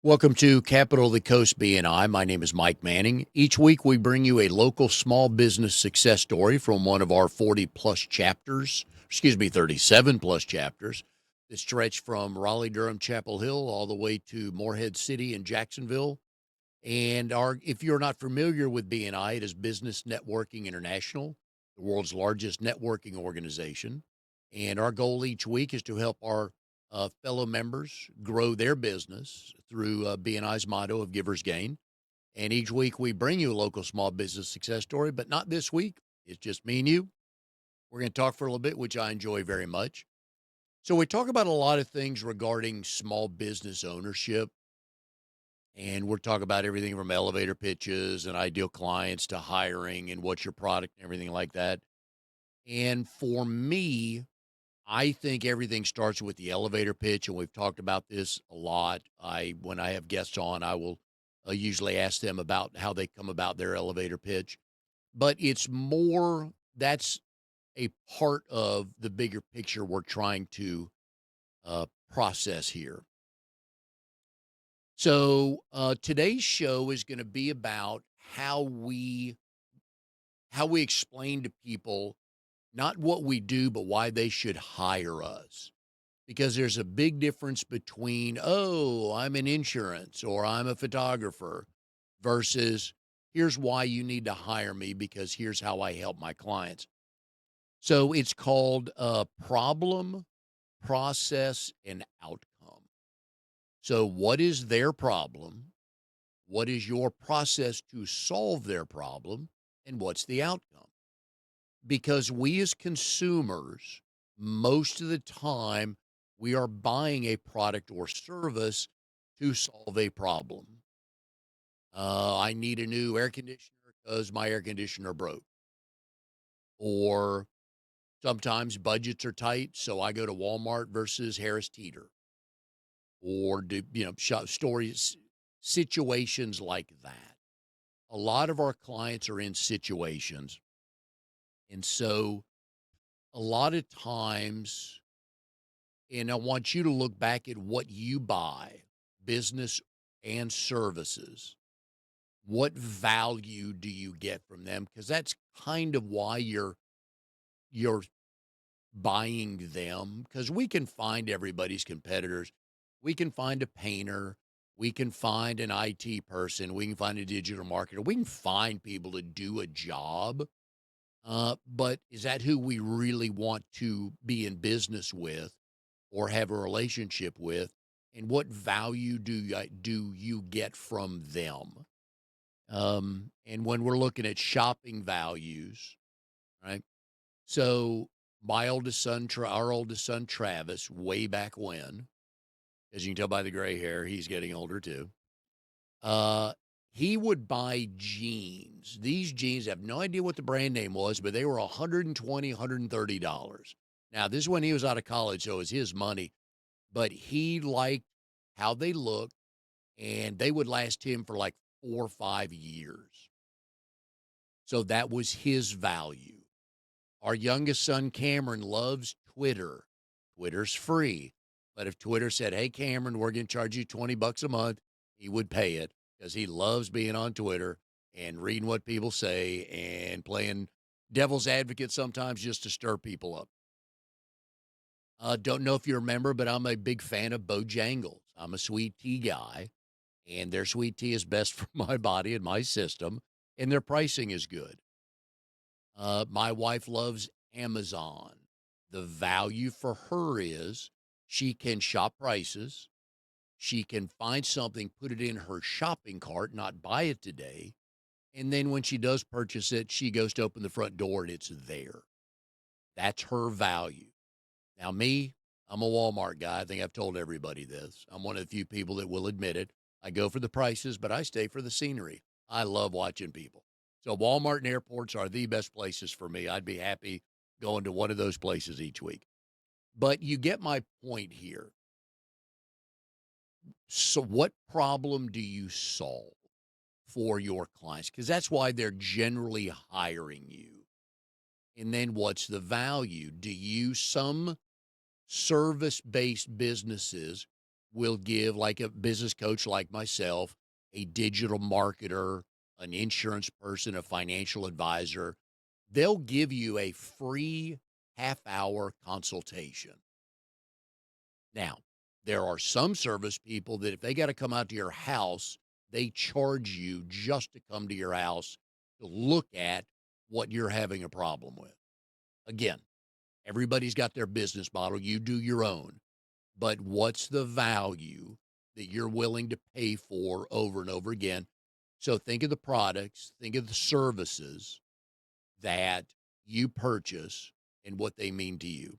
Welcome to Capital of the Coast BNI. My name is Mike Manning. Each week we bring you a local small business success story from one of our 40 plus chapters, 37 plus chapters that stretch from Raleigh, Durham, Chapel Hill, all the way to Morehead City and Jacksonville. If you're not familiar with BNI, it is Business Networking International, the world's largest networking organization. And our goal each week is to help our fellow members grow their business through BNI's motto of Givers Gain. And each week we bring you a local small business success story, but not this week. It's just me and you. We're going to talk for a little bit, which I enjoy very much. So we talk about a lot of things regarding small business ownership, and we're talking about everything from elevator pitches and ideal clients to hiring and what's your product and everything like that. And for me, I think everything starts with the elevator pitch, and we've talked about this a lot. When I have guests on, I will usually ask them about how they come about their elevator pitch. But it's more that's a part of the bigger picture we're trying to process here. So today's show is going to be about how we explain to people not what we do, but why they should hire us. Because there's a big difference between, oh, I'm in insurance or I'm a photographer versus here's why you need to hire me because here's how I help my clients. So it's called problem, process, and outcome. So, what is their problem? What is your process to solve their problem? And what's the outcome? Because we as consumers, most of the time, we are buying a product or service to solve a problem. I need a new air conditioner because my air conditioner broke. Or sometimes budgets are tight, so I go to Walmart versus Harris Teeter. Or shop stories, situations like that. A lot of our clients are in situations. And so a lot of times, and I want you to look back at what you buy, business and services. What value do you get from them? Because that's kind of why you're buying them. Because we can find everybody's competitors. We can find a painter. We can find an IT person. We can find a digital marketer. We can find people to do a job. But is that who we really want to be in business with or have a relationship with? And what value do you get from them? And when we're looking at shopping values, right? So my oldest son, our oldest son, Travis, way back when, as you can tell by the gray hair, he's getting older too. Uh, he would buy jeans. These jeans, I have no idea what the brand name was, but they were $120, $130. Now, this is when he was out of college, so it was his money, but he liked how they looked, and they would last him for like 4 or 5 years. So that was his value. Our youngest son, Cameron, loves Twitter. Twitter's free. But if Twitter said, hey, Cameron, we're going to charge you $20 a month, he would pay it because he loves being on Twitter and reading what people say and playing devil's advocate sometimes just to stir people up. Don't know if you remember, but I'm a big fan of Bojangles. I'm a sweet tea guy, and their sweet tea is best for my body and my system, and their pricing is good. My wife loves Amazon. The value for her is she can shop prices. She can find something, put it in her shopping cart, not buy it today. And then when she does purchase it, she goes to open the front door and it's there. That's her value. Now, me, I'm a Walmart guy. I think I've told everybody this. I'm one of the few people that will admit it. I go for the prices, but I stay for the scenery. I love watching people. So Walmart and airports are the best places for me. I'd be happy going to one of those places each week. But you get my point here. So what problem do you solve for your clients? Because that's why they're generally hiring you. And then what's the value? Some service-based businesses will give, like a business coach like myself, a digital marketer, an insurance person, a financial advisor. They'll give you a free half-hour consultation. Now, there are some service people that if they got to come out to your house, they charge you just to come to your house to look at what you're having a problem with. Again, everybody's got their business model. You do your own. But what's the value that you're willing to pay for over and over again? So think of the products, think of the services that you purchase and what they mean to you.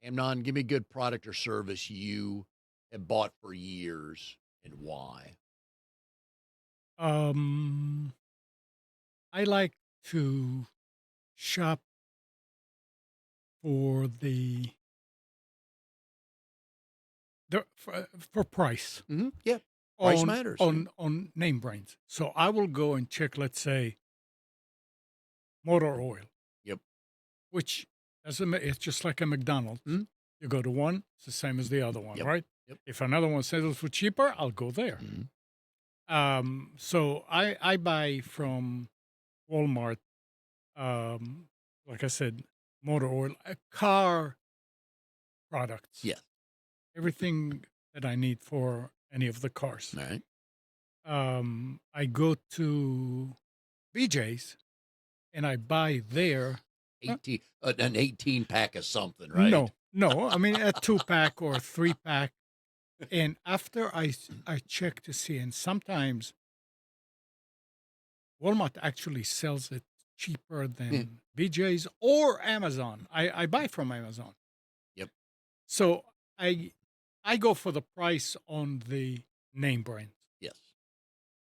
Amnon, give me a good product or service you have bought for years and why. Um, I like to shop for for price Yeah, price on matters. Yeah. on name brands. So I will go and check, let's say, motor oil, Yep. which it's just like a McDonald's. Mhm. You go to one, it's the same as the other one, Yep. right? Yep. If another one sells for cheaper, I'll go there. Mhm. So I buy from Walmart, um, like I said, motor oil, car products, Yes. everything that I need for any of the cars. All right. I go to BJ's and I buy there. uh, 18, an 18 pack of something, right? no, no, I mean a 2 pack or a 3 pack. And after I check to see, and sometimes Walmart actually sells it cheaper Yeah. than BJ's or Amazon. I buy from Amazon. Yep. So I I go for the price on the name brand. Yes.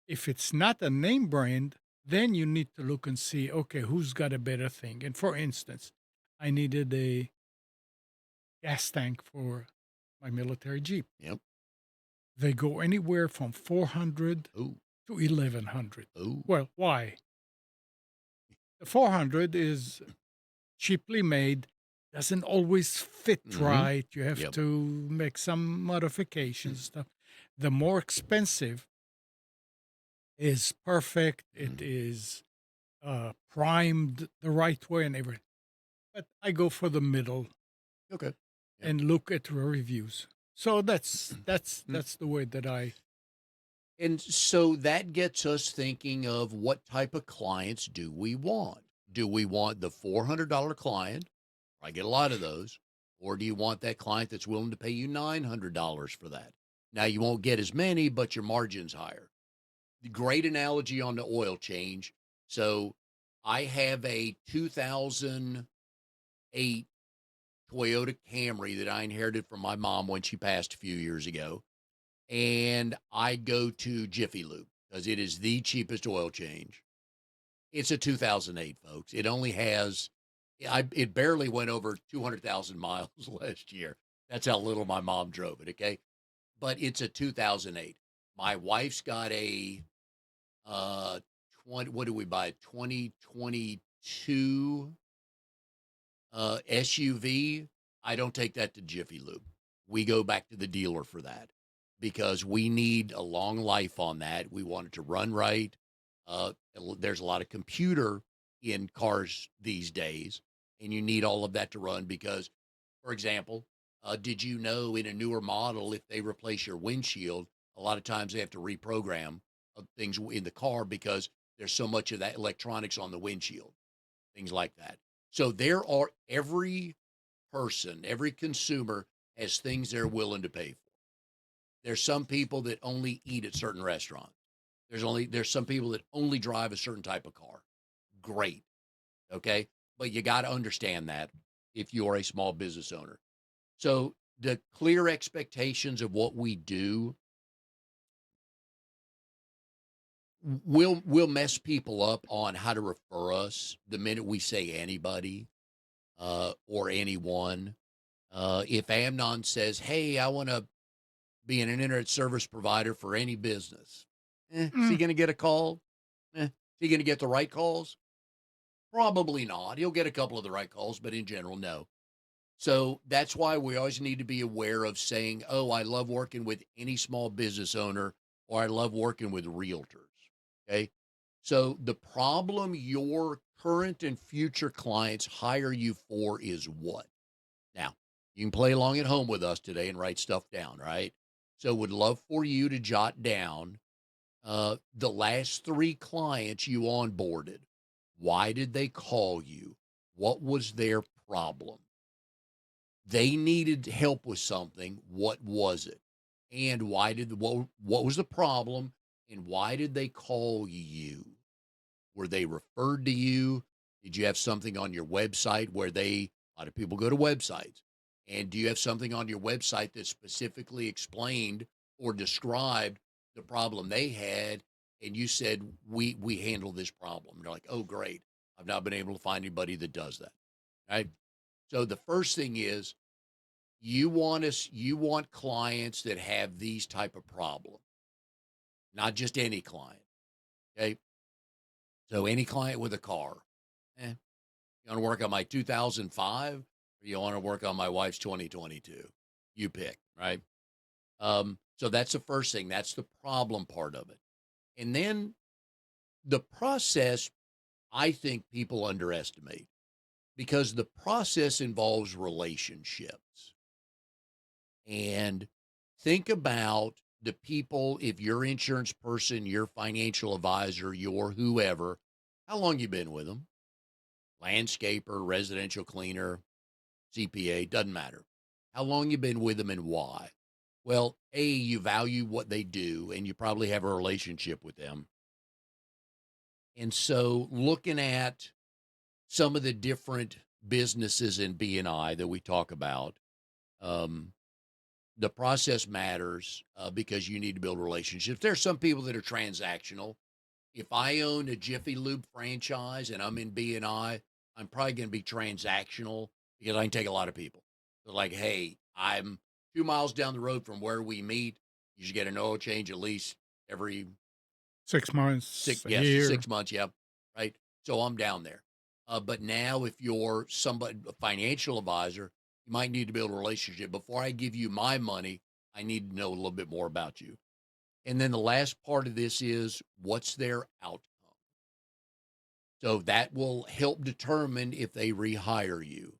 If it's not a name brand, then you need to look and see, okay, who's got a better thing. And for instance, I needed a gas tank for my military Jeep. Yep. They go anywhere from 400 Oh, to 1100. oh. Well, why? The 400 is cheaply made, doesn't always fit Mhm. right. You have Yep. to make some modifications, stuff. The more expensive is perfect. It Mhm. is primed the right way and everything. But I go for the middle Okay. Yep. and look at the reviews. So Mm. that's the way that I. And so that gets us thinking of what type of clients do we want? Do we want the $400 client? I get a lot of those. Or do you want that client that's willing to pay you $900 for that? Now, you won't get as many, but your margin's higher. The great analogy on the oil change. So I have a 2008 Toyota Camry that I inherited from my mom when she passed a few years ago. And I go to Jiffy Lube because it is the cheapest oil change. It's a 2008, folks. It only has, it barely went over 200,000 miles last year. That's how little my mom drove it. Okay. But it's a 2008. My wife's got a, uh, 20, what do we buy? 2022 SUV. I don't take that to Jiffy Lube. We go back to the dealer for that because we need a long life on that. We want it to run right. There's a lot of computer in cars these days, and you need all of that to run because, for example, did you know in a newer model, if they replace your windshield, a lot of times they have to reprogram things in the car because there's so much of that electronics on the windshield, things like that. So there are every person, every consumer has things they're willing to pay for. There's some people that only eat at certain restaurants. There's some people that only drive a certain type of car. Great. Okay. But you got to understand that if you are a small business owner. So the clear expectations of what we do will mess people up on how to refer us the minute we say anybody or anyone. If Amnon says, "Hey, I want to be an internet service provider for any business," is he Mm, going to get a call? Is he going to get the right calls? Probably not. He'll get a couple of the right calls, but in general, no. So that's why we always need to be aware of saying, oh, I love working with any small business owner, or I love working with realtors. Okay. So the problem your current and future clients hire you for is what? Now, you can play along at home with us today and write stuff down, right? So would love for you to jot down the last three clients you onboarded. Why did they call you? What was their problem? They needed help with something. What was it? And what was the problem? And why did they call you? Were they referred to you? Did you have something on your website where a lot of people go to websites. And do you have something on your website that specifically explained or described the problem they had? And you said, we handle this problem. They're like, oh, great. I've not been able to find anybody that does that. Right. So the first thing is you want clients that have these type of problems, not just any client. Okay. So any client with a car, you want to work on my 2005 or you want to work on my wife's 2022? You pick, right? So that's the first thing. That's the problem part of it. And then the process, I think people underestimate because the process involves relationships. And think about the people, if your insurance person, your financial advisor, your whoever, how long you been with them? Landscaper, residential cleaner, CPA, doesn't matter. How long you been with them and why? Well, A, you value what they do and you probably have a relationship with them. And so looking at some of the different businesses in BNI that we talk about, um, the process matters because you need to build relationships. There's some people that are transactional. If I own a Jiffy Lube franchise and I'm in BNI, I'm probably going to be transactional because I can take a lot of people. So like, hey, I'm 2 miles down the road from where we meet. You should get an oil change at least every 6 months, a yes, year. 6 months. Yep. Right. So I'm down there. But now if you're somebody, a financial advisor, you might need to build a relationship. Before I give you my money, I need to know a little bit more about you. And then the last part of this is what's their outcome. So that will help determine if they rehire you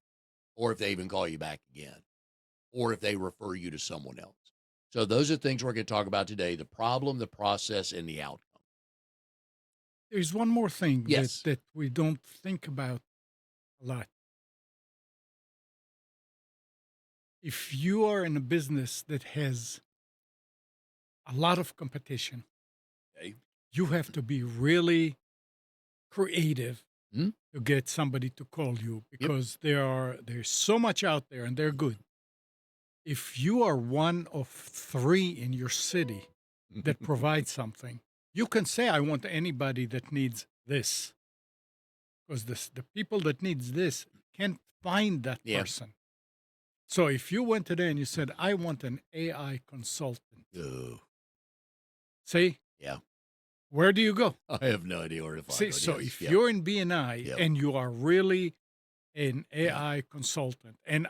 or if they even call you back again or if they refer you to someone else. So those are things we're going to talk about today: the problem, the process, and the outcome. There's one more thing that Yes. we don't think about a lot. If you are in a business that has a lot of competition, Okay. you have to be really creative Hmm? to get somebody to call you Yep. because there's so much out there and they're good. If you are one of three in your city that provide something, you can say, I want anybody that needs this, because the people that needs this can't find that Yeah. person. So if you went today and you said, I want an AI consultant, Oh, say, yeah. where do you go? I have no idea where to find See, one. so Yes. if Yep. you're in BNI Yep. and you are really an Yeah. AI consultant, and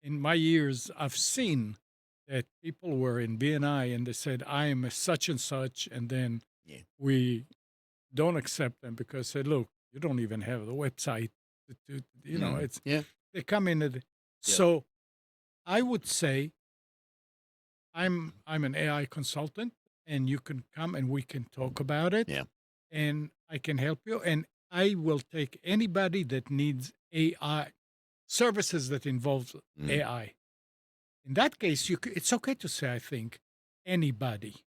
in my years, I've seen that people were in BNI and they said, I am a such and such, and then Yeah. we don't accept them because say, look, you don't even have the website. It's Yeah. they come in. Yep. So I would say I'm an AI consultant, and you can come and we can talk about it, Yeah. and I can help you, and I will take anybody that needs AI services that involves Mm. AI. In that case, it's okay to say, I think, anybody,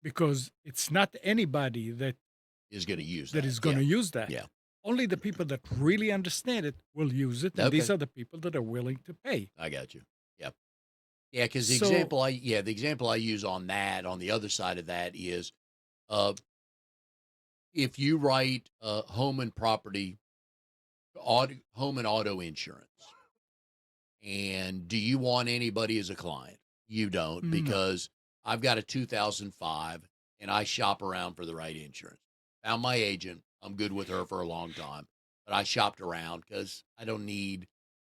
because it's not anybody Is going to use that that. is going Yeah. to use that. Yeah. Only the people that really understand it will use it, and these Okay. are the people that are willing to pay. I got you. Yep. Yeah. Because So, the example I use on that, on the other side of that is, uh, if you write home and property, home and auto insurance, and do you want anybody as a client? You don't, no. because I've got a 2005 and I shop around for the right insurance. Found my agent. I'm good with her for a long time, but I shopped around because I don't need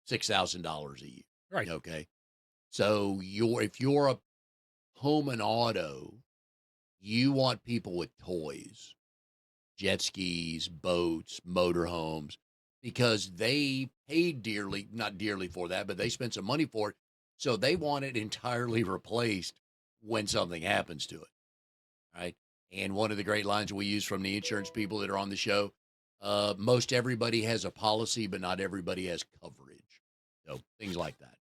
$6,000 a year. Right. Okay. So if you're a home and auto, you want people with toys, jet skis, boats, motorhomes, because they paid dearly, not dearly for that, but they spent some money for it. So they want it entirely replaced when something happens to it. Right. And one of the great lines we use from the insurance people that are on the show, most everybody has a policy, but not everybody has coverage. So things like that.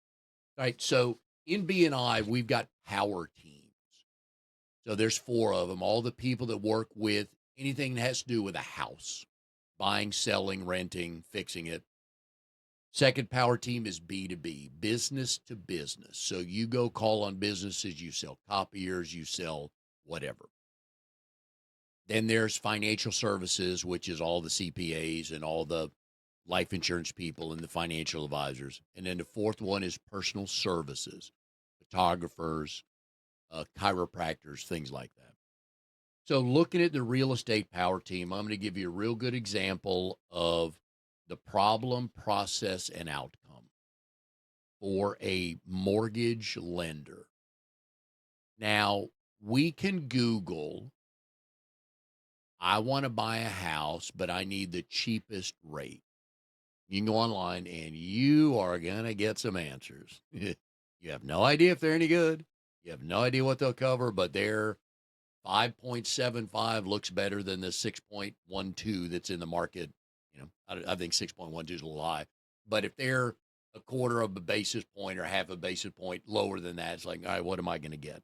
Right. So in BNI, we've got power teams. So there's four of them, all the people that work with anything that has to do with a house, buying, selling, renting, fixing it. Second power team is B2B, business to business. So you go call on businesses, you sell copiers, you sell whatever. Then there's financial services, which is all the CPAs and all the life insurance people and the financial advisors. And then the fourth one is personal services, photographers, chiropractors, things like that. So, looking at the real estate power team, I'm going to give you a real good example of the problem, process, and outcome for a mortgage lender. Now, we can Google, I want to buy a house, but I need the cheapest rate. You can go online and you are going to get some answers. You have no idea if they're any good. You have no idea what they'll cover, but they're 5.75 looks better than the 6.12 that's in the market. I think 6.12 is a little high, but if they're a quarter of a basis point or half a basis point lower than that, it's like, all right, what am I going to get?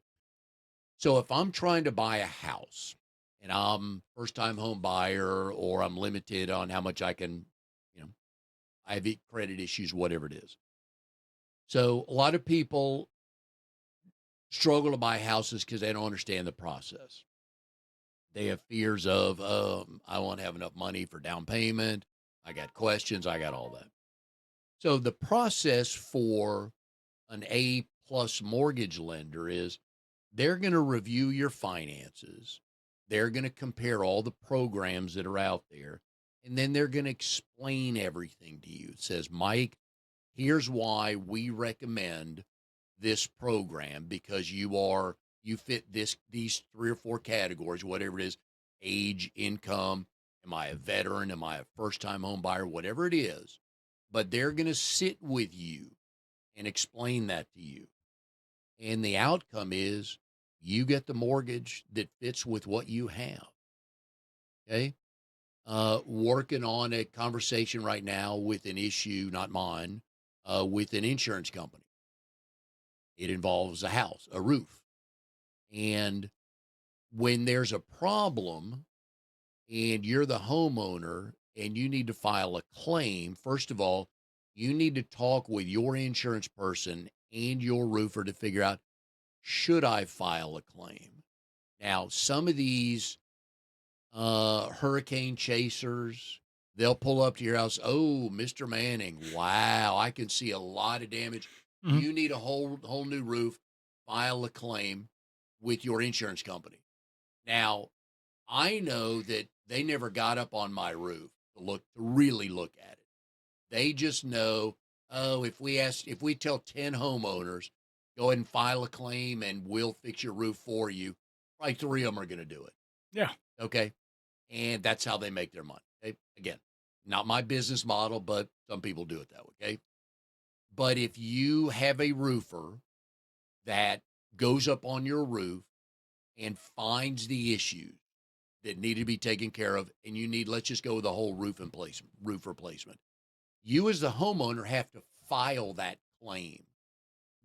So if I'm trying to buy a house and I'm first time home buyer or I'm limited on how much I can, you know, I have credit issues, whatever it is. So a lot of people struggle to buy houses because they don't understand the process. They have fears of, I won't have enough money for down payment. I got questions. I got all that. So the process for an A plus mortgage lender is they're going to review your finances. They're going to compare all the programs that are out there. And then they're going to explain everything to you. It says, Mike, here's why we recommend this program because you fit these three or four categories, whatever it is, age, income, am I a veteran, am I a first time home buyer, whatever it is. But they're going to sit with you and explain that to you. And the outcome is you get the mortgage that fits with what you have. Okay. Working on a conversation right now with an issue, not mine, with an insurance company. It involves a house, a roof. And when there's a problem and you're the homeowner and you need to file a claim, first of all, you need to talk with your insurance person and your roofer to figure out, should I file a claim? Now, some of these hurricane chasers, they'll pull up to your house. Oh, Mr. Manning, wow, I can see a lot of damage. Mhm. You need a whole new roof. File a claim with your insurance company. Now, I know that they never got up on my roof to really look at it. They just know, oh, if we tell 10 homeowners, go ahead and file a claim and we'll fix your roof for you, probably three of them are going to do it. Yeah. Okay. And that's how they make their money. Okay? Again, not my business model, but some people do it that way. Okay. But if you have a roofer that goes up on your roof and finds the issues that need to be taken care of, and you need, let's just go with the whole roof replacement. You as the homeowner have to file that claim,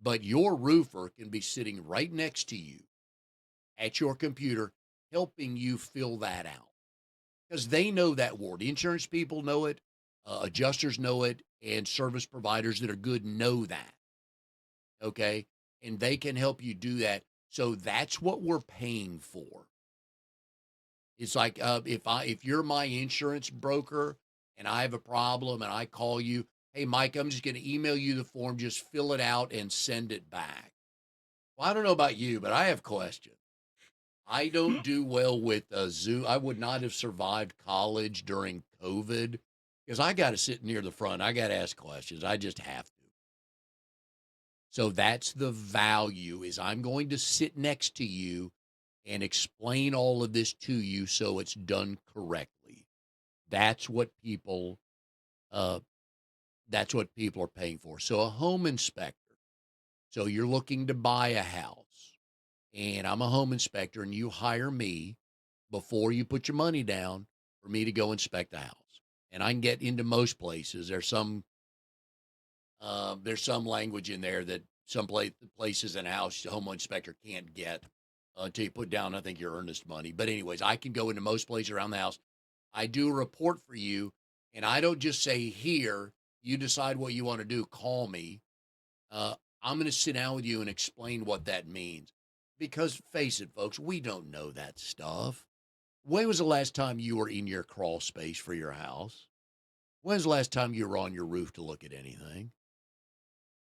but your roofer can be sitting right next to you at your computer helping you fill that out because they know that ward. Insurance people know it, adjusters know it, and service providers that are good know that. Okay. And they can help you do that. So that's what we're paying for. It's like if you're my insurance broker and I have a problem and I call you, hey Mike, I'm just going to email you the form, just fill it out and send it back. Well, I don't know about you, but I have questions. I don't do well with Zoom. I would not have survived college during COVID because I got to sit near the front. I got to ask questions. I just have So that's the value is I'm going to sit next to you and explain all of this to you so it's done correctly. That's what people uh that's what people are paying for. So a home inspector. So you're looking to buy a house and I'm a home inspector and you hire me before you put your money down for me to go inspect the house. And I can get into most places. There's some language in there that some places in a house the home inspector can't get until you put down, I think, your earnest money. But anyways, I can go into most places around the house. I do a report for you, and I don't just say, here, you decide what you want to do, call me. I'm going to sit down with you and explain what that means. Because face it, folks, we don't know that stuff. When was the last time you were in your crawl space for your house? When's the last time you were on your roof to look at anything?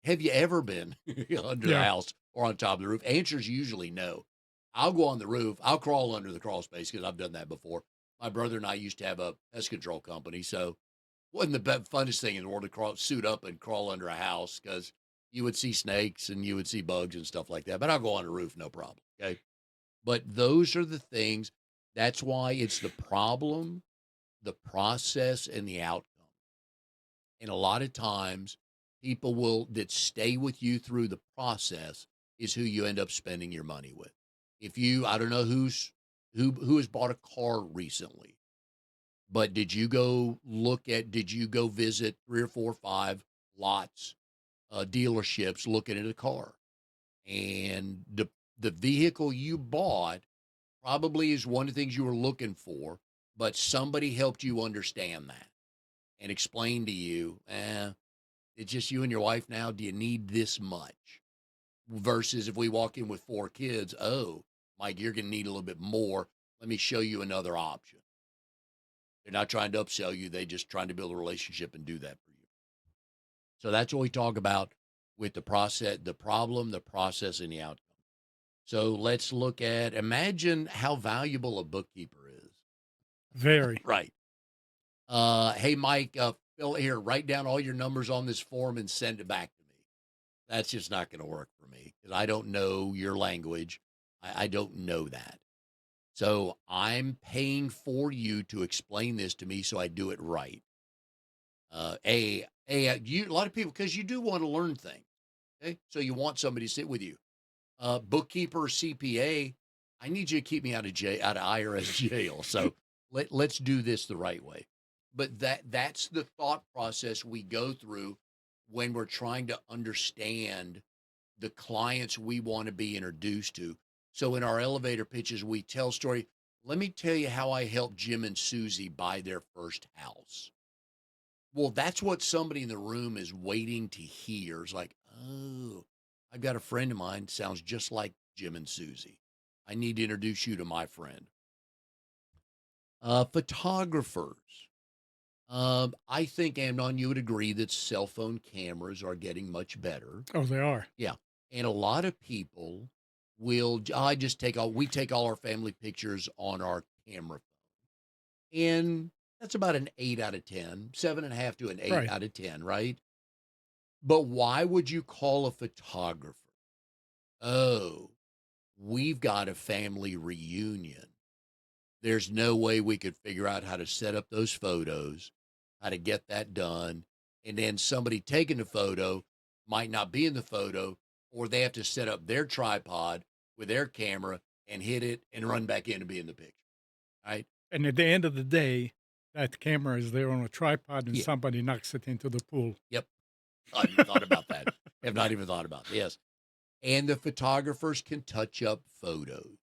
Have you ever been under the Yeah. house or on top of the roof? Answer's usually no. I'll go on the roof. I'll crawl under the crawl space because I've done that before. My brother and I used to have a pest control company, so wasn't the funnest thing in the world to suit up and crawl under a house because you would see snakes and you would see bugs and stuff like that. But I'll go on the roof, no problem. Okay. But those are the things. That's why it's the problem, the process, and the outcome. And a lot of times, people will that stay with you through the process is who you end up spending your money with. If you, I don't know who has bought a car recently, but did you go visit three or four or five lots, dealerships looking at a car? And the vehicle you bought probably is one of the things you were looking for, but somebody helped you understand that and explain to you, it's just you and your wife now. Do you need this much? Versus if we walk in with four kids, oh, Mike, you're going to need a little bit more. Let me show you another option. They're not trying to upsell you. They just trying to build a relationship and do that for you. So that's what we talk about with the process, the problem, the process, and the outcome. So let's look at, imagine how valuable a bookkeeper is. Very. Right. Hey, Mike, fill here, write down all your numbers on this form and send it back to me. That's just not going to work for me because I don't know your language. I don't know that. So I'm paying for you to explain this to me so I do it right. A lot of people, because you do want to learn things. Okay. So you want somebody to sit with you. Bookkeeper, CPA, I need you to keep me out of jail, out of IRS jail. So let's do this the right way. But that's the thought process we go through when we're trying to understand the clients we want to be introduced to. So in our elevator pitches, we tell story. Let me tell you how I helped Jim and Susie buy their first house. Well, that's what somebody in the room is waiting to hear. It's like, oh, I've got a friend of mine sounds just like Jim and Susie. I need to introduce you to my friend. Photographers. I think, Amnon, you would agree that cell phone cameras are getting much better. Oh, they are. Yeah. And a lot of people we take all our family pictures on our camera. And that's about an 8 out of 10, 7.5 to an eight Right. out of 10, right? But why would you call a photographer? Oh, we've got a family reunion. There's no way we could figure out how to set up those photos, how to get that done. And then somebody taking the photo might not be in the photo, or they have to set up their tripod with their camera and hit it and run back in to be in the picture. Right? And at the end of the day, that camera is there on a tripod and Yeah. somebody knocks it into the pool. Yep. I haven't even thought about that. Have not even thought about this. And the photographers can touch up photos.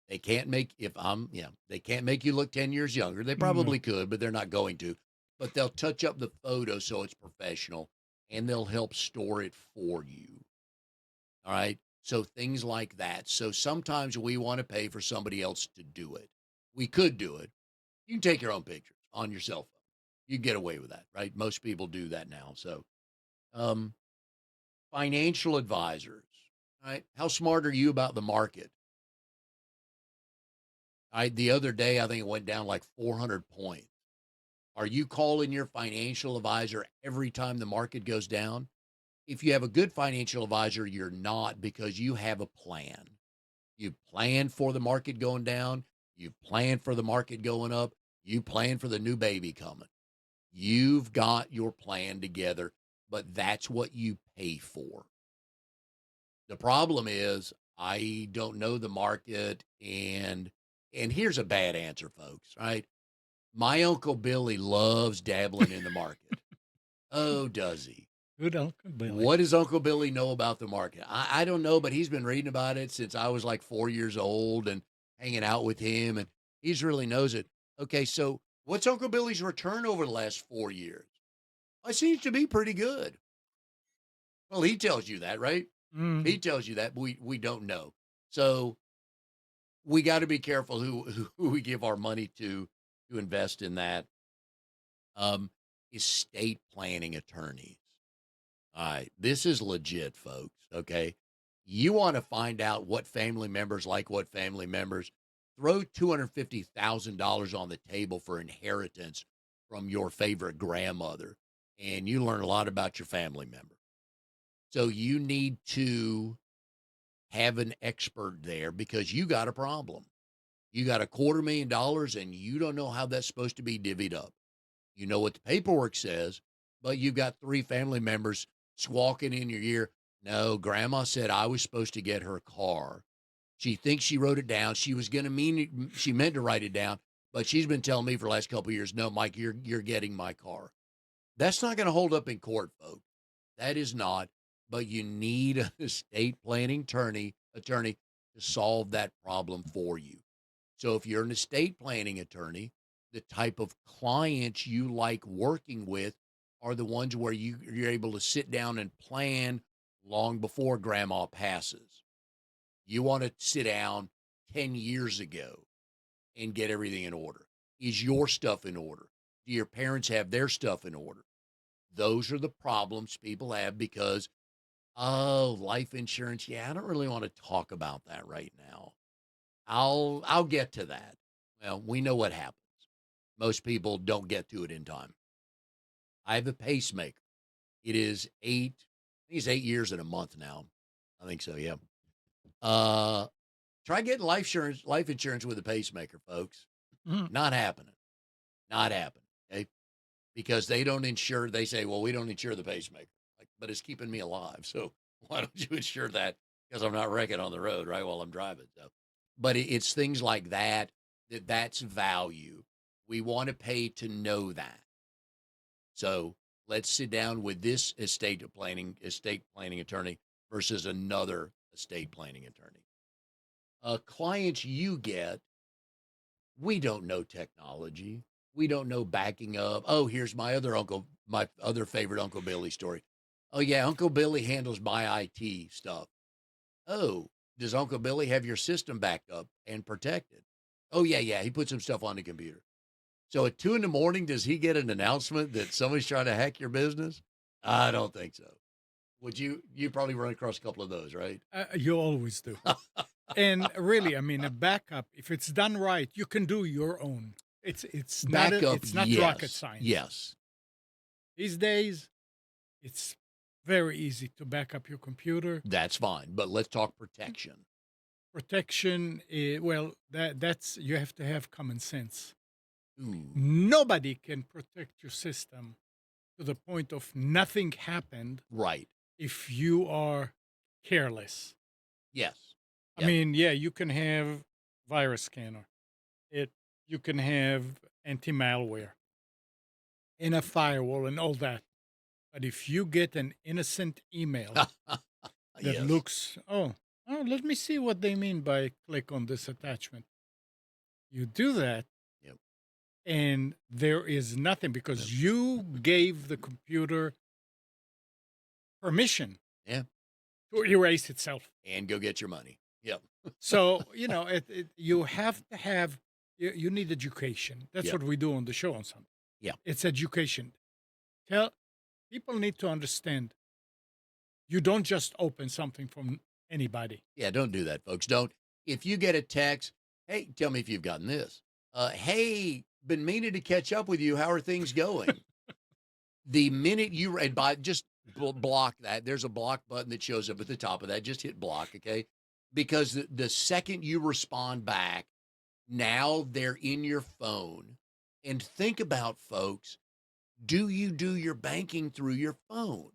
They can't make they can't make you look 10 years younger. They No. probably could, but they're not going to. But they'll touch up the photo so it's professional and they'll help store it for you. All right. So things like that. So sometimes we want to pay for somebody else to do it. We could do it. You can take your own pictures on your cell phone. You can get away with that, right? Most people do that now. So um financial advisors, right? How smart are you about the market? The other day I think it went down like 400 points. Are you calling your financial advisor every time the market goes down? If you have a good financial advisor, you're not, because you have a plan. You plan for the market going down. You plan for the market going up. You plan for the new baby coming. You've got your plan together, but that's what you pay for. The problem is I don't know the market, and here's a bad answer, folks, right? My Uncle Billy loves dabbling in the market. Oh, does he? Good Uncle Billy. What does Uncle Billy know about the market? I don't know, but he's been reading about it since I was like 4 years old and hanging out with him, and he's really knows it. Okay, so what's Uncle Billy's return over the last 4 years? It seems to be pretty good. Well, he tells you that, right? He Mm. tells you that. But we don't know. So we got to be careful who we give our money to invest in that. Um, Estate planning attorneys. All right, this is legit, folks. Okay, you want to find out what family members like what family members. Throw $250,000 on the table for inheritance from your favorite grandmother, and you learn a lot about your family member. So you need to have an expert there because you got a problem. You got $250,000 and you don't know how that's supposed to be divvied up. You know what the paperwork says, but you've got three family members squawking in your ear. No, grandma said I was supposed to get her car. She thinks she wrote it down. She was going to mean she meant to write it down, but she's been telling me for the last couple of years, no, Mike, you're getting my car. That's not going to hold up in court, folks. That is not. But you need an estate planning attorney to solve that problem for you. So if you're an estate planning attorney, the type of clients you like working with are the ones where you're able to sit down and plan long before grandma passes. You want to sit down 10 years ago and get everything in order. Is your stuff in order? Do your parents have their stuff in order? Those are the problems people have because, oh, life insurance. Yeah, I don't really want to talk about that right now. I'll get to that. Well, we know what happens. Most people don't get to it in time. I have a pacemaker. It is I think it's 8 years and a month now. I think so, yeah. Uh Try getting life insurance with a pacemaker, folks. Mm. Not happening. Not happening. Okay. Because they don't insure, they say, well, we don't insure the pacemaker. Like, but it's keeping me alive. So why don't you insure that? Because I'm not wrecking on the road, right, while I'm driving. So, but it's things like that that's value. We want to pay to know that. So let's sit down with this estate planning attorney versus another estate planning attorney. Clients you get, we don't know technology. We don't know backing up. Oh, here's my other favorite Uncle Billy story. Oh, yeah, Uncle Billy handles my IT stuff. Oh, does Uncle Billy have your system backed up and protected? Oh, yeah, yeah. He put some stuff on the computer. So at 2 in the morning, does he get an announcement that somebody's trying to hack your business? I don't think so. Would you probably run across a couple of those, right? You always do. And really, I mean, a backup, if it's done right, you can do your own. Backup, It's not rocket yes. science. Yes. These days, it's very easy to back up your computer. That's fine. But let's talk protection. Protection, well, that's you have to have common sense. Ooh, Nobody can protect your system to the point of nothing happened right. if you are careless. Yes. I Yes. mean, yeah, you can have virus scanner. It You can have anti-malware and a firewall and all that. But if you get an innocent email that Yes. looks, oh, let me see what they mean by click on this attachment. You do that, Yep. and there is nothing Yep. because you gave the computer permission Yeah. to erase itself. And go get your money. Yep. So, you have to have, you need education. That's Yep. what we do on the show on Sunday. Yeah. It's education. Tell People need to understand you don't just open something from anybody. Yeah. Don't do that, folks. Don't. If you get a text, hey, tell me if you've gotten this. Hey, been meaning to catch up with you. How are things going? The minute you read by just block that. There's a block button that shows up at the top of that. Just hit block, okay? Because the second you respond back, now they're in your phone. And think about, folks, do you do your banking through your phone?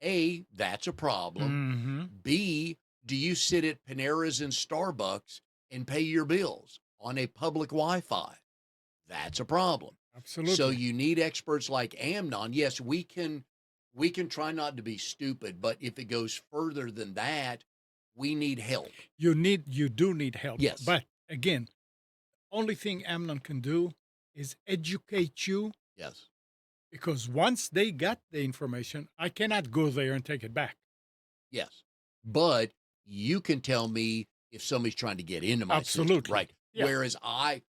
A, that's a problem. Mhm. B, do you sit at Panera's and Starbucks and pay your bills on a public Wi-Fi? That's a problem. So Absolutely. you need experts like Amnon. Yes, we can try not to be stupid, but if it goes further than that, we need help. You do need help. Yes. But again, only thing Amnon can do is educate you, Yes. because once they got the information, I cannot go there and take it back. Yes. But you can tell me if somebody's trying to get into my system, Absolutely. right? Yeah. Whereas I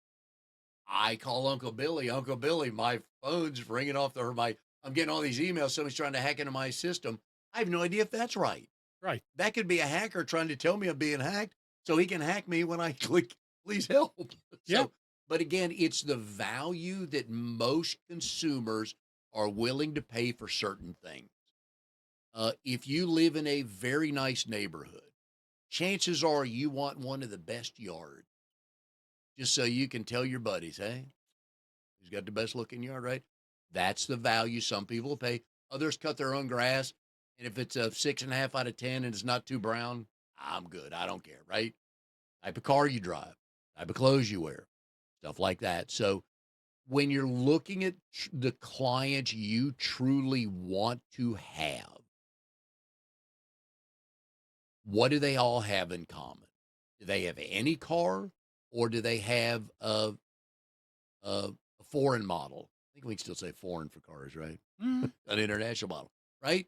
call Uncle Billy. Uncle Billy, my phone's ringing off the or my I'm getting all these emails. Somebody's trying to hack into my system. I have no idea if that's right. Right. That could be a hacker trying to tell me I'm being hacked so he can hack me when I click, please help. Yeah. So, but again, it's the value that most consumers are willing to pay for certain things. If you live in a very nice neighborhood, chances are you want one of the best yards just so you can tell your buddies, hey, who's got the best looking yard, right? That's the value some people pay. Others cut their own grass. And if it's a 6.5 out of 10 and it's not too brown, I'm good. I don't care, right? Type of car you drive, type of clothes you wear, stuff like that. So when you're looking at the clients you truly want to have, what do they all have in common? Do they have any car or do they have a foreign model? I think we can still say foreign for cars, right? Mhm. An international model, right?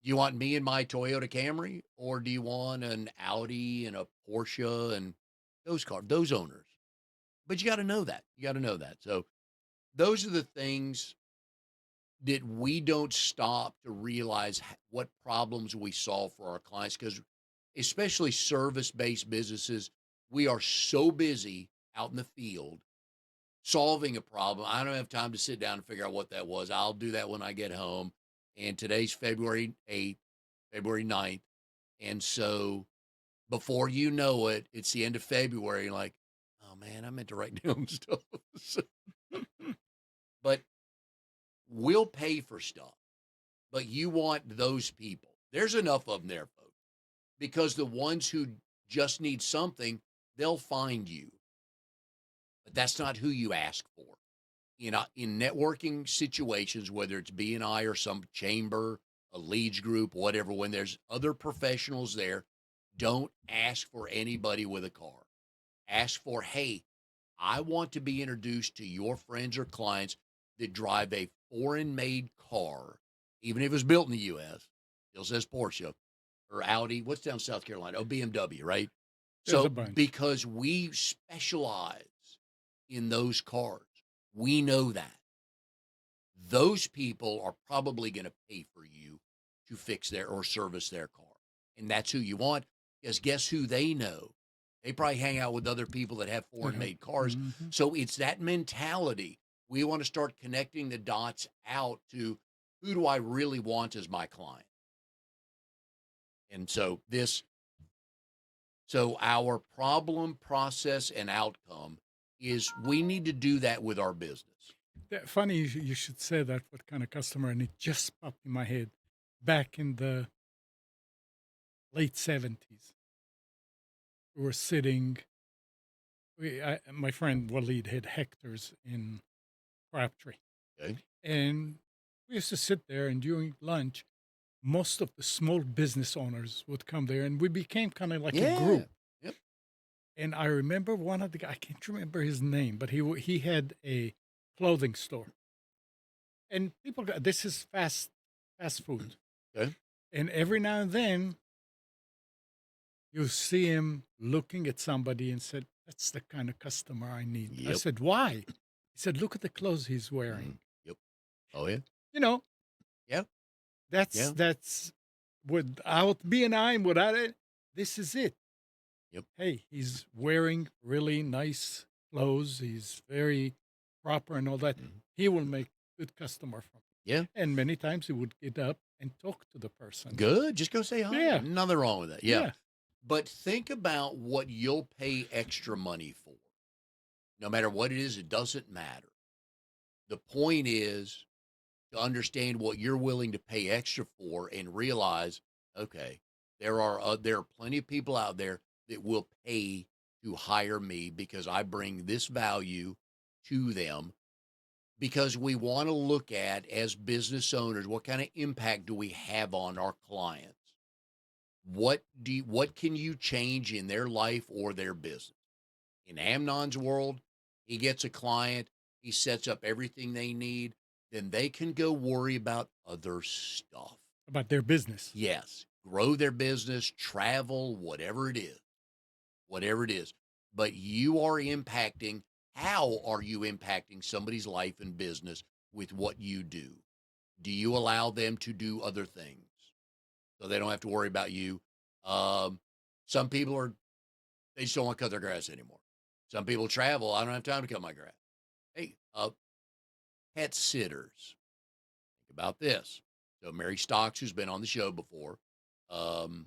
Do you want me and my Toyota Camry or do you want an Audi and a Porsche and those cars, those owners? But you got to know that. You got to know that. So those are the things that we don't stop to realize what problems we solve for our clients because especially service-based businesses, we are so busy out in the field solving a problem. I don't have time to sit down and figure out what that was. I'll do that when I get home. And today's February 8th, February 9th. And so before you know it, it's the end of February. Like, oh man, I meant to write down stuff. But we'll pay for stuff. But you want those people. There's enough of them there, folks, because the ones who just need something, they'll find you. But that's not who you ask for. In networking situations, whether it's BNI or some chamber, a leads group, whatever, when there's other professionals there, don't ask for anybody with a car. Ask for, hey, I want to be introduced to your friends or clients that drive a foreign made car, even if it was built in the US, still says Porsche or Audi. What's down South Carolina? Oh, BMW, right? There's a So bunch. because we specialize in those cars, we know that those people are probably going to pay for you to fix their or service their car. And that's who you want because guess who they know? They probably hang out with other people that have That foreign have made cars. mhm. So it's that mentality. We want to start connecting the dots out to who do I really want as my client? And so our problem, process, and outcome is we need to do that with our business. Funny you should say that, what kind of customer, and it just popped in my head. Back in the late 70s, we were sitting, my friend Waleed had hectares in Crabtree. Okay. And we used to sit there, and during lunch, most of the small business owners would come there, and we became kind of like a Yeah. group. Yep. And I remember one of the guys, I can't remember his name, but he had a clothing store. And people got, this is fast food. Okay. And every now and then you see him looking at somebody and said, "That's the kind of customer I need." I Yep. said, "Why?" He said, "Look at the clothes he's wearing." Mhm. Yep. Oh, yeah. You know, Yeah. Yeah. that's without BNI and without it, this is it. Yep. Hey, he's wearing really nice clothes. He's very proper and all that. Mhm. He will make good customer from me. Yeah. And many times he would get up and talk to the person. Good. Just go say hi. Yeah, Nothing wrong with that. Yeah. yeah. But think about what you'll pay extra money for. No matter what it is, it doesn't matter. The point is to understand what you're willing to pay extra for and realize, okay, there are plenty of people out there that will pay to hire me because I bring this value to them, because we want to look at, as business owners, what kind of impact do we have on our clients? What can you change in their life or their business? In Amnon's world, he gets a client, he sets up everything they need, then they can go worry about other stuff. About their business. Yes, grow their business, travel, whatever it is. But you are impacting, how are you impacting somebody's life and business with what you do? Do you allow them to do other things so they don't have to worry about you? Um, some people they just don't want to cut their grass anymore. Some people travel. I don't have time to cut my grass. Hey, pet sitters. Think about this. So Mary Stocks, who's been on the show before, um,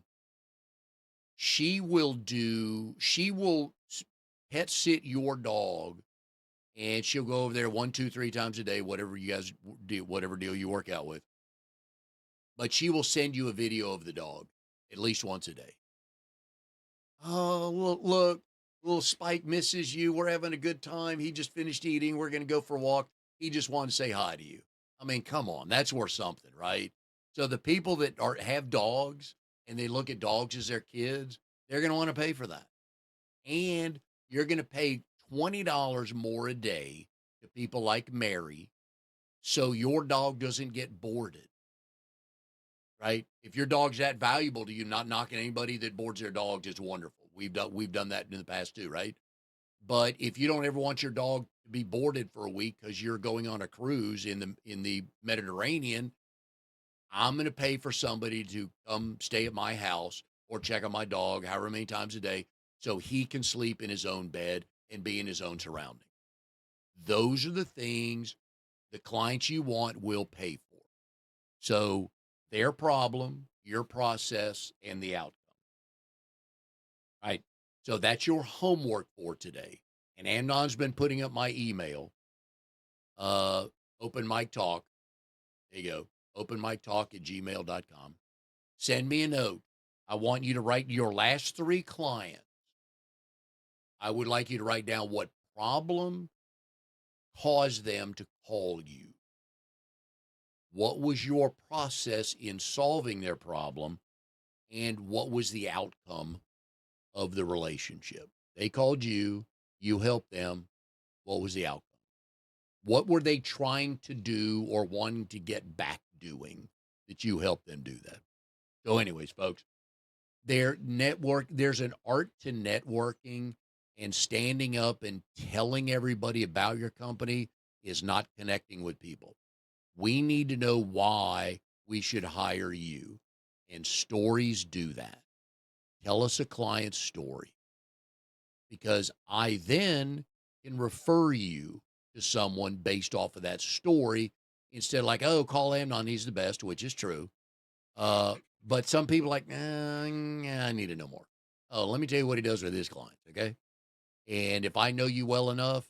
she will pet sit your dog, and she'll go over there one, two, three times a day, whatever you guys do, whatever deal you work out with. But she will send you a video of the dog at least once a day. Oh, look, little Spike misses you. We're having a good time. He just finished eating. We're going to go for a walk. He just wanted to say hi to you. I mean, come on, that's worth something, right? So the people that have dogs and they look at dogs as their kids, they're going to want to pay for that. And you're going to pay $20 more a day to people like Mary, so your dog doesn't get boarded, right? If your dog's that valuable to you, not knocking anybody that boards their dogs is wonderful. We've done that in the past too, right? But if you don't ever want your dog to be boarded for a week because you're going on a cruise in the Mediterranean, I'm going to pay for somebody to come stay at my house or check on my dog however many times a day so he can sleep in his own bed and be in his own surrounding. Those are the things the clients you want will pay for. So their problem, your process, and the outcome. Right. So that's your homework for today. And Amnon's been putting up my email, uh, open mic talk. There you go. Open mic talk at gmail.com. Send me a note. I want you to write your last three clients. I would like you to write down what problem caused them to call you. What was your process in solving their problem? And what was the outcome of the relationship? They called you, you helped them. What was the outcome? What were they trying to do or wanting to get back doing that you helped them do that? So, anyways, folks, there's an art to networking, and standing up and telling everybody about your company is not connecting with people. We need to know why we should hire you. And stories do that. Tell us a client story, because I then can refer you to someone based off of that story, instead of like, oh, call Amnon, he's the best, which is true. But some people are like, yeah, I need to know more. Oh, let me tell you what he does with his clients, okay? And if I know you well enough,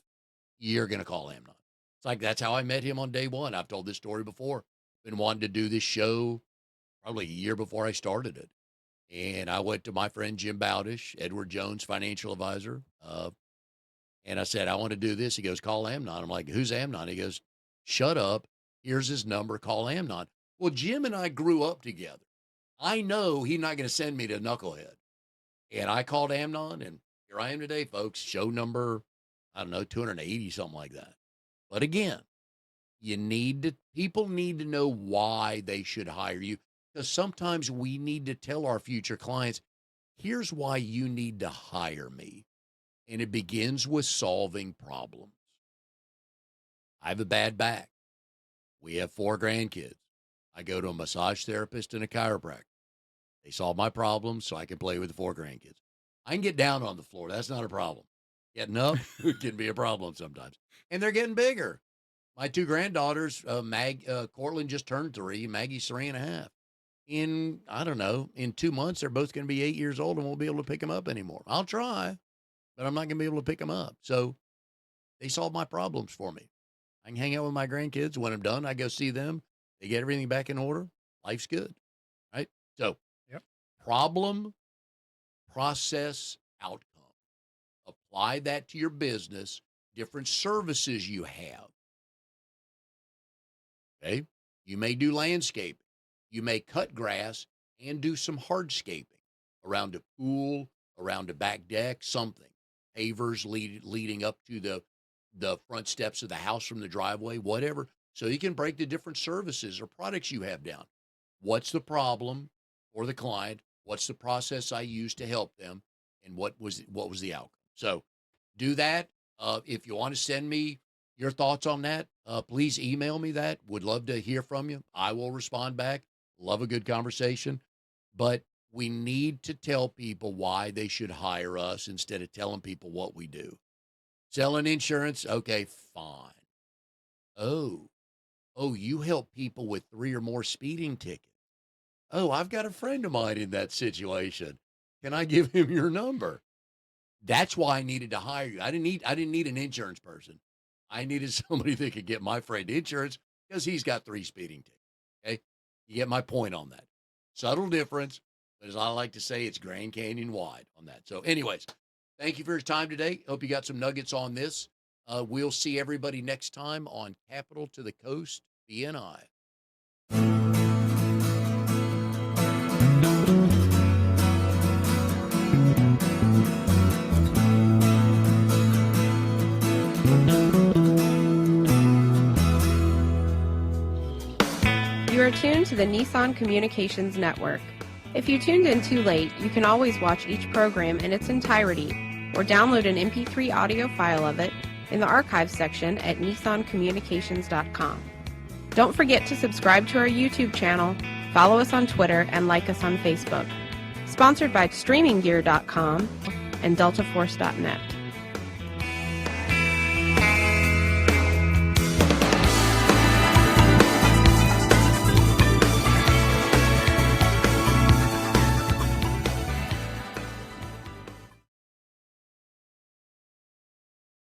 you're going to call Amnon. It's like that's how I met him on day one. I've told this story before. Been wanting to do this show probably a year before I started it. And I went to my friend Jim Bowdish, Edward Jones financial advisor, and I said, I want to do this. He goes, call Amnon. I'm like, who's Amnon? He goes, shut up. Here's his number. Call Amnon. Well, Jim and I grew up together. I know he's not going to send me to Knucklehead. And I called Amnon, and here I am today, folks. Show number, I don't know, 280, something like that. But again, people need to know why they should hire you, because sometimes we need to tell our future clients, here's why you need to hire me. And it begins with solving problems. I have a bad back. We have 4 grandkids. I go to a massage therapist and a chiropractor. They solve my problems so I can play with the 4 grandkids. I can get down on the floor. That's not a problem. Getting up can be a problem sometimes. And they're getting bigger. My two granddaughters, Cortland just turned 3, Maggie's 3.5. In, I don't know, in 2 months, they're both going to be 8 years old and won't be able to pick them up anymore. I'll try, but I'm not going to be able to pick them up. So they solve my problems for me. I can hang out with my grandkids. When I'm done, I go see them. They get everything back in order. Life's good, right? So Yep. problem, process, outcome. Apply that to your business, different services you have. Okay. You may do landscaping. You may cut grass and do some hardscaping around a pool, around a back deck, something. Pavers leading up to the front steps of the house from the driveway, whatever. So you can break the different services or products you have down. What's the problem for the client? What's the process I use to help them? And what was the outcome? So do that. If you want to send me your thoughts on that, please email me that. Would love to hear from you. I will respond back. Love a good conversation. But we need to tell people why they should hire us instead of telling people what we do. Selling insurance, okay, fine. Oh, you help people with 3 or more speeding tickets. Oh, I've got a friend of mine in that situation. Can I give him your number? That's why I needed to hire you. I didn't need an insurance person. I needed somebody that could get my friend insurance because he's got 3 speeding tickets. Okay. You get my point on that. Subtle difference, but as I like to say, it's Grand Canyon wide on that. So, anyways, thank you for your time today. Hope you got some nuggets on this. We'll see everybody next time on Capital to the Coast BNI. You are tuned to the Nissan Communications Network. If you tuned in too late, you can always watch each program in its entirety or download an MP3 audio file of it in the archives section at nissancommunications.com. Don't forget to subscribe to our YouTube channel, follow us on Twitter, and like us on Facebook. Sponsored by StreamingGear.com and DeltaForce.net.